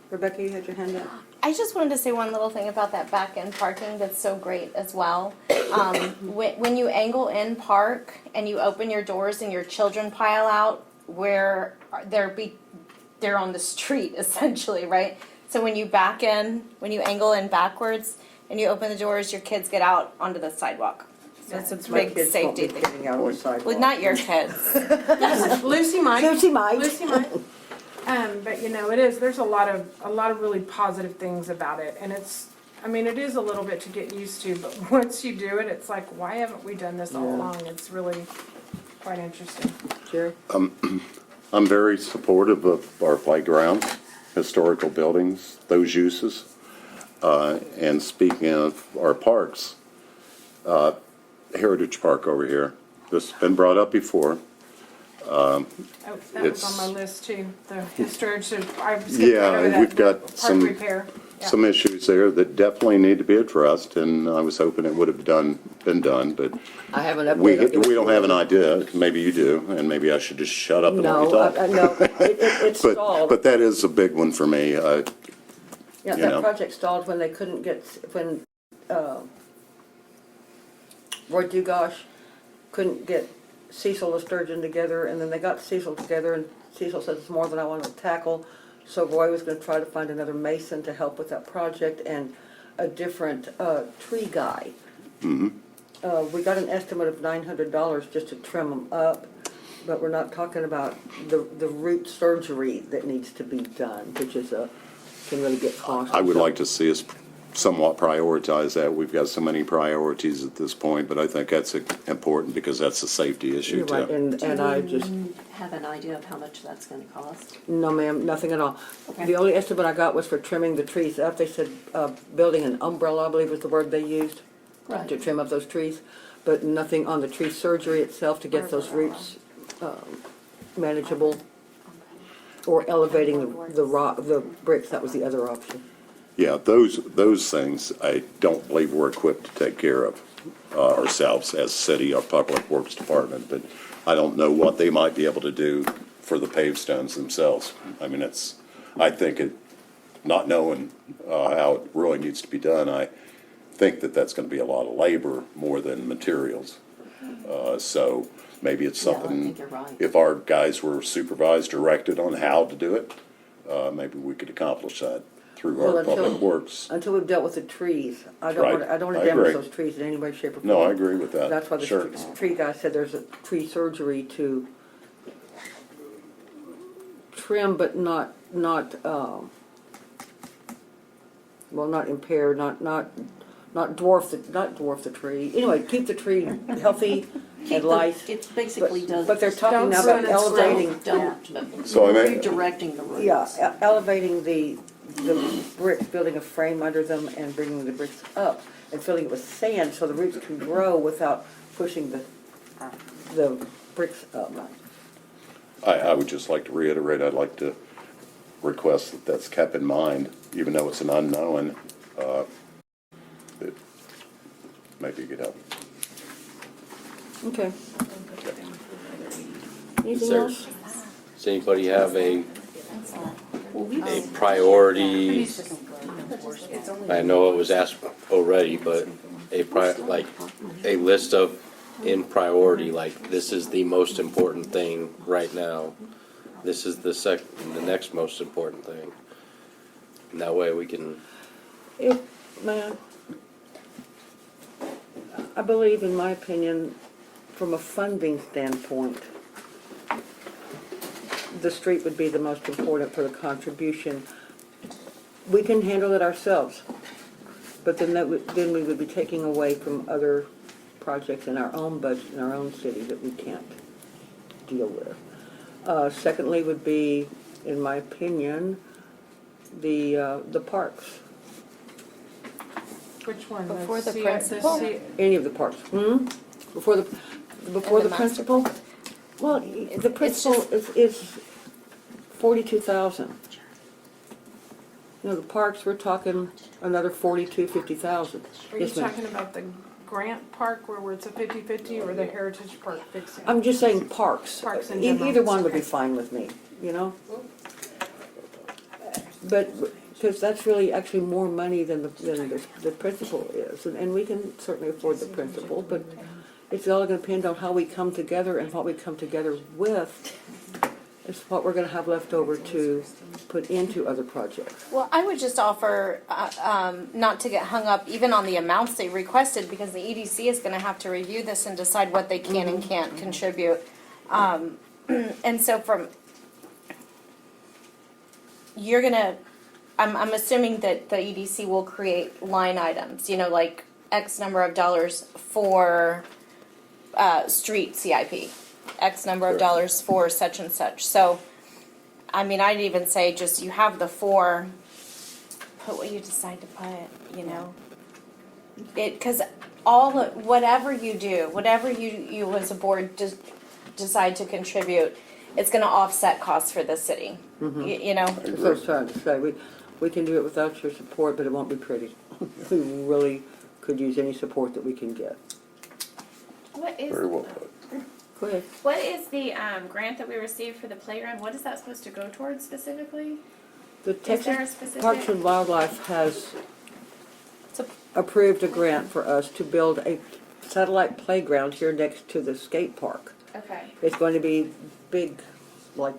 Rebecca, you had your hand up? I just wanted to say one little thing about that back end parking that's so great as well. When you angle in park and you open your doors and your children pile out where they're on the street essentially, right? So when you angle in backwards and you open the doors, your kids get out onto the sidewalk. So it's a My big kids won't safety be thing. getting out on the sidewalk. Well, not your kids. Lucy might. Lucy might. Lucy might. But you know, there's a lot of really positive things about it, and it is a little bit to get used to, but once you do it, it's like, why haven't we done this all along? It's really quite interesting. Jerry? I'm very supportive of our playgrounds, historical buildings, those uses. And speaking of our parks, Heritage Park over here, this has been brought up before. Oh, that was It's- on my list too, the historic, I skipped Yeah, right over that. we've got Park some- repair. Yeah. Some issues there that definitely need to be addressed, and I was hoping it would have been done, but I have an we update. don't have an idea. Maybe you do, and maybe I should just shut up and let you No, talk. no, it stalled. But that is a big one for me. Yeah, you that know. project stalled when they couldn't when Roy Dugosh couldn't get Cecil and Sturgeon together, and then they got Cecil together, and Cecil said it's more than I want to tackle. So Roy was going to try to find another mason to help with that project, and a different, tree guy. We got an estimate of $900 just to trim them up, but we're not talking about the root surgery that needs to be done, which is can really get costly. I would like to see us somewhat prioritize that. We've got so many priorities at this point, but I think that's important because that's a safety issue You're too. right, and I just, Have an idea of how much that's gonna cost? no ma'am, nothing at all. Okay. The only estimate I got was for trimming the trees up. They said, building an umbrella, I believe was the word they used, Right. to trim up those trees, but nothing on the tree surgery itself to get those roots, manageable, or elevating the bricks, that was the other option. Yeah, those things, I don't believe we're equipped to take care of ourselves as city or public works department, but I don't know what they might be able to do for the paved stones themselves. I mean, I think not knowing how it really needs to be done, I think that's gonna be a lot of labor more than materials. So maybe it's Yeah, I something, think you're right. if our guys were supervised, directed on how to do it, maybe we could accomplish that through Well, our public works. Until we've dealt with the trees, I don't Right. want, I don't want I to damage agree. those trees in any way, shape, or form. No, I agree with that. That's why the Sure. tree guy said there's a tree surgery to trim, but not impair, not dwarf the tree. Anyway, keep the tree healthy and light. It basically does. But they're talking now about Don't elevating, Don't, but So I mean- redirecting the roots. yeah, elevating the bricks, building a frame under them and bringing the bricks up and filling it with sand so the roots can grow without pushing the bricks up. I would just like to reiterate, I'd like to request that that's kept in mind, even though it's an unknown, that maybe could help. Okay. Is Anything there, else? does anybody have a priority? I know it was asked already, but like a list of in priority, like this is the most important thing right now. This is the next most important thing. And that way we can, I believe, in my opinion, from a funding standpoint, the street would be the most important for the contribution. We can handle it ourselves, but then then we would be taking away from other projects in our own budget, in our own city, that we can't deal with. Secondly would be, in my opinion, the parks, Which one? Before the C- principal? C- any of the parks. Before the master principal? Well, the principal is 42,000. You know, the parks, we're talking another 50,000. Are you Yes, ma'am. talking about the Grant Park where it's a 50-50 or the Heritage Park fixing? I'm just saying parks. Parks in Either general. one would be Okay. fine with me, you know? But, because that's really actually more money than the principal is. And we can certainly afford the principal, but it's all gonna depend on how we come together, and what we come together with is what we're gonna have left over to put into other projects. Well, I would just offer, not to get hung up even on the amounts they requested, because the EDC is gonna have to review this and decide what they can and can't contribute. And so I'm assuming that the EDC will create line items, like X number of dollars for, street CIP, X number of Sure. dollars for such and such. So, I mean, I'd even say just you have the four, put what you decide to put, because whatever you do, whatever you as a board just decide to contribute, it's gonna offset costs for the city, you know? That's what I was trying to say. We can do it without your support, but it won't be pretty. We really could use any support that we can get. What is, Very well put. Go ahead. what is the grant that we received for the playground? What is that supposed to go towards specifically? The there a Texas specific- Parks and Wildlife has approved a grant for us to build a satellite playground here next to the skate park. Okay. It's going to be big, like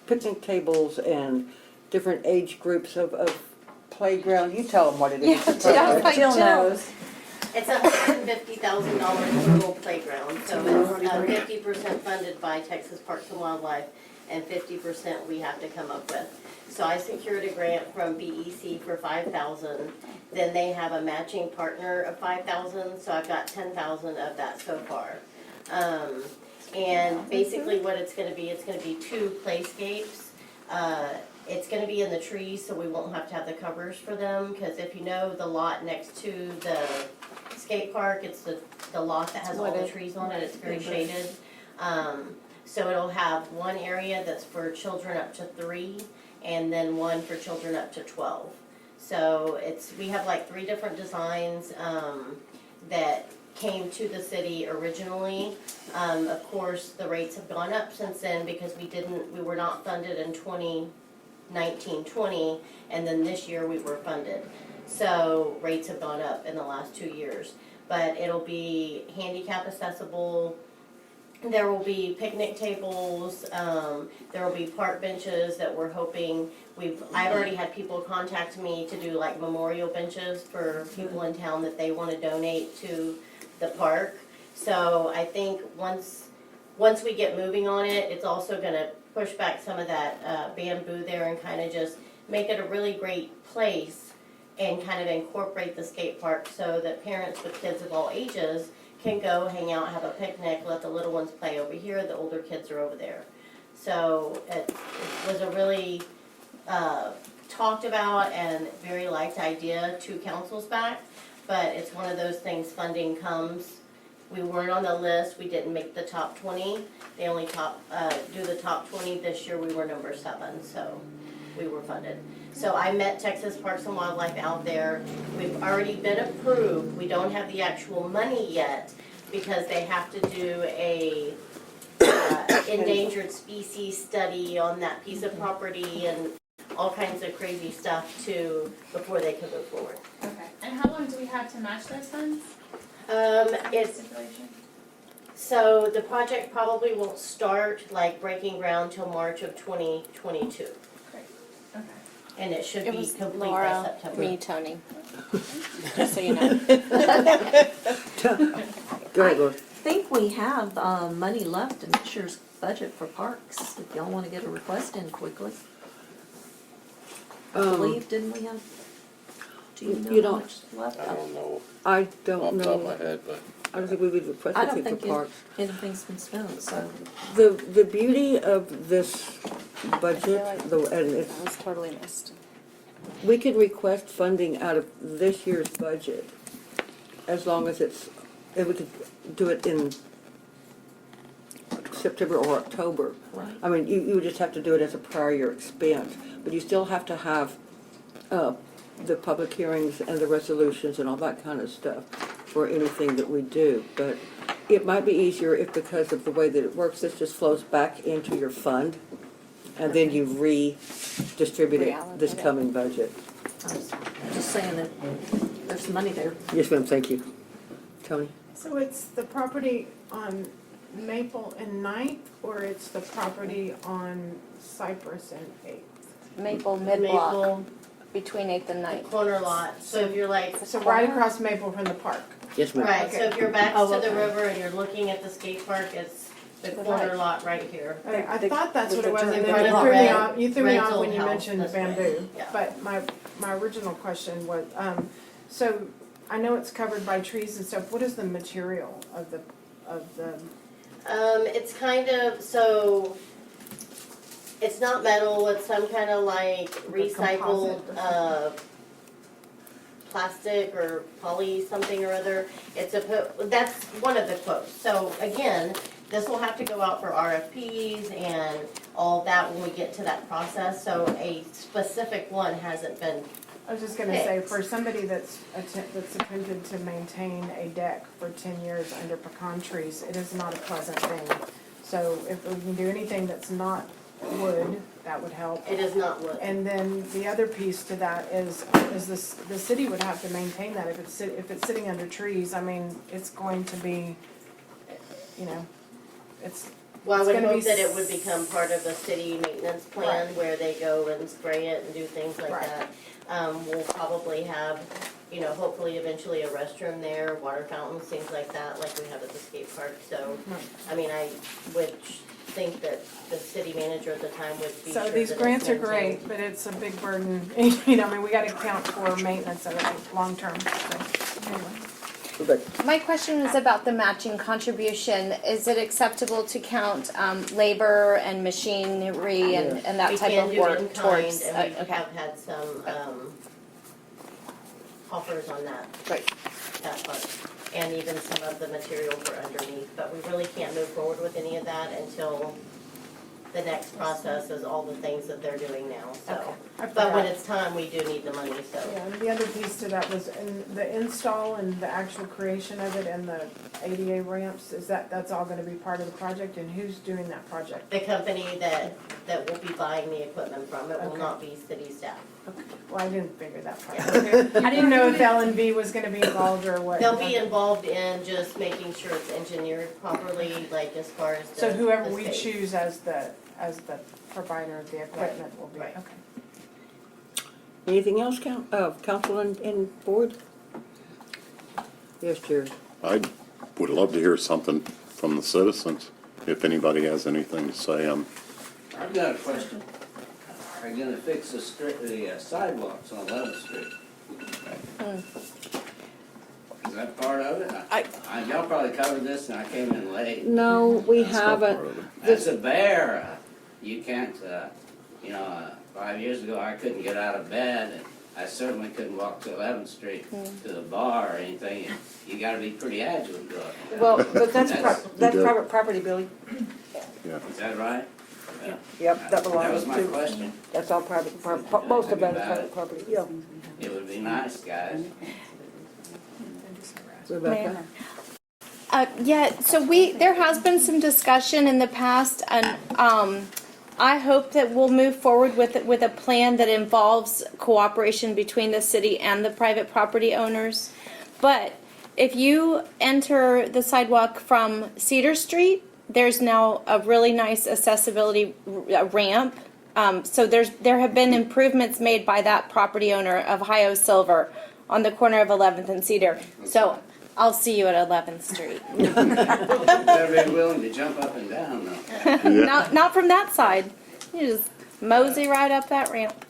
picnic tables and different age groups of playground, you tell them what it is. Yeah, I was like, Jill Jill. knows. It's $150,000 total playground, so it's 50% funded by Texas Parks and Wildlife, and 50% we have to come up with. So I secured a grant from BEC for $5,000, then they have a matching partner of $5,000, so I've got $10,000 of that so far. And basically what it's gonna be 2 playscapes. It's gonna be in the trees, so we won't have to have the covers for them, because if you know the lot next to the skate park, it's the lot that has all the trees on it, it's very shaded. So it'll have one area that's for children up to 3, and then one for children up to 12. So we have like 3 different designs, that came to the city originally. Of course, the rates have gone up since then because we were not funded in 2019-20, and then this year we were funded. So rates have gone up in the last 2 years. But it'll be handicap accessible. There will be picnic tables. There will be park benches that we're hoping. I've already had people contact me to do like memorial benches for people in town that they want to donate to the park. So I think once we get moving on it, it's also going to push back some of that bamboo there and kind of just make it a really great place and kind of incorporate the skate park so that parents with kids of all ages can go hang out, have a picnic, let the little ones play over here, the older kids are over there. So it was a really talked about and very liked idea 2 councils back, but it's one of those things, funding comes. We weren't on the list, we didn't make the top 20. They only do the top 20 this year, we were number 7, so we were funded. So I met Texas Parks and Wildlife out there. We've already been approved. We don't have the actual money yet because they have to do a endangered species study on that piece of property and all kinds of crazy stuff before they can move forward. Okay. And how long do we have to match those funds? It's Stipulation? so the project probably won't start like breaking ground till March of 2022. Great. Okay. And it should It be was complete by Laura, September. me, Tony. Just so you know. Go ahead, Laura. I think we have money left in this year's budget for parks, if y'all want to get a request in quickly. I believe, didn't we have, do you know You how don't- much left? I don't know I off don't the top of know, my head, but I don't think we would I request don't anything think for parks. anything's been spent, so. The beauty of this budget, and it's, I was totally missed. we can request funding out of this year's budget as long as if we could do it in September or October. Right. I mean, you would just have to do it as a prior year expense, but you still have to have the public hearings and the resolutions and all that kind of stuff for anything that we do. But it might be easier if, because of the way that it works, this just flows back into your fund, and then you redistribute it this Reallocate it. coming budget. I was just saying that there's money there. Yes, ma'am, thank you. Tony? So it's the property on Maple and Ninth, or it's the property on Cypress and Eighth? Maple mid-block, Maple, between 8th and the 9th. corner lot. So if you're like, So right across Maple from the park. Yes, ma'am. right, so if you're back Oh, to the okay. river and you're looking at the skate park, it's the corner lot right here. Okay, I thought that's what it was, and In then front you of threw the me red off, you threw me off rental when you house mentioned this way. bamboo. Yeah. But my original question was, so I know it's covered by trees and stuff, what is the material of the, It's kind of, so, it's not metal, it's some kind of like recycled, composite plastic or poly something or other. That's one of the quotes. So again, this will have to go out for RFPs and all that when we get to that process. So a specific one hasn't been, I was just gonna say, for somebody that's attempted to maintain a deck for 10 years under pecan trees, it is not a pleasant thing. So if we can do anything that's not wood, that would help. it is not wood. And then the other piece to that is the city would have to maintain that. If it's sitting under trees, I mean, it's going to be, you know, it's Well, I It's would gonna hope be that it would become part of the city maintenance plan Right. where they go and spray it and do things like Right. that. We'll probably have, hopefully eventually a restroom there, water fountains, things like that, like we have at the skate park. So, I mean, I would think that the city manager at the time would be sure So that these it's grants are maintained. great, but it's a big burden, I mean, we gotta account for maintenance of it long term, so, anyway. Rebecca. My question was about the matching contribution. Is it acceptable to count labor and machinery and that We type can of do it in work kind, towards? and we Okay, have had some, offers on that. great. That part, and even some of the material for underneath, but we really can't move forward with any of that until the next process is all the things that they're doing now, so. I But when forgot. it's time, we do need the money, so. Yeah, and the other piece to that was in the install and the actual creation of it and the ADA ramps, that's all gonna be part of the project, and who's doing that project? The company that will be buying the equipment from, it will Okay. not be city staff. Well, I didn't figure that part out. I didn't know if L&V was gonna be involved or what. They'll be involved in just making sure it's engineered properly, like as far as the. So whoever the we state. choose as the provider of the equipment will be, Right. okay. Anything else, council and board? Yes, Jerry. I would love to hear something from the citizens, if anybody has anything to say. I've got a question. Are you gonna fix the sidewalks on 11th Street? Is that part of it? Y'all probably covered this and I came in late. No, we That's not part haven't. of it. That's a bear. You can't, 5 years ago, I couldn't get out of bed, and I certainly couldn't walk to 11th Street to the bar or anything. You gotta be pretty agile to do it. Well, but that's You do. private property, Billy. Is that right? Yeah. Yep, that That belongs was my to, question. that's all most of that is private property, yeah. It would be nice, guys. Rebecca? Yeah, so there has been some discussion in the past, and I hope that we'll move forward with a plan that involves cooperation between the city and the private property owners. But if you enter the sidewalk from Cedar Street, there's now a really nice accessibility ramp. So there have been improvements made by that property owner of Ohio Silver on the corner of 11th and Cedar. So I'll see you at 11th Street. Better be willing to jump up and down, though. Not from that side. You just mosey right up that ramp.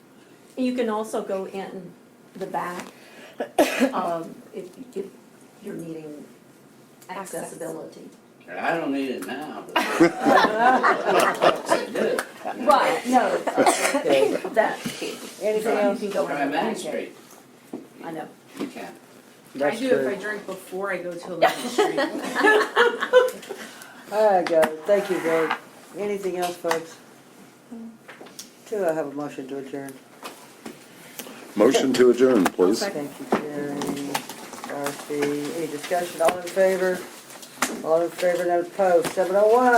You can also go in the back, if you're needing accessibility. I don't need it now, but I do. Right, no, that, Anything else? you can go Try in the Main back. Street. I know. You can't. That's I do true. if I drink before I go to 11th Street. I got it, thank you, Greg. Anything else, folks? Do I have a motion to adjourn? Motion to adjourn, please. Thank you, Jerry. Darcy, any discussion, all in favor? All in favor, none opposed, 7:01.